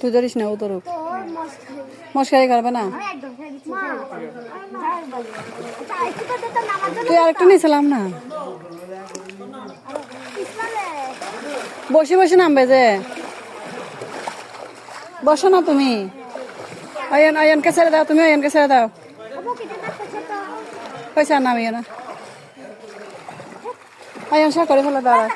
তুই ধরিস না ও তোর মশকারি করবে না তুই আরেকটা নিয়েছিলাম না বসে বসে নামবে যে বসো না তুমি আয়নকে ছেড়ে দাও তুমি আয়নকে ছেড়ে দাও পয়সা নামিও না আয়ন সা করে ফেলো দাঁড়া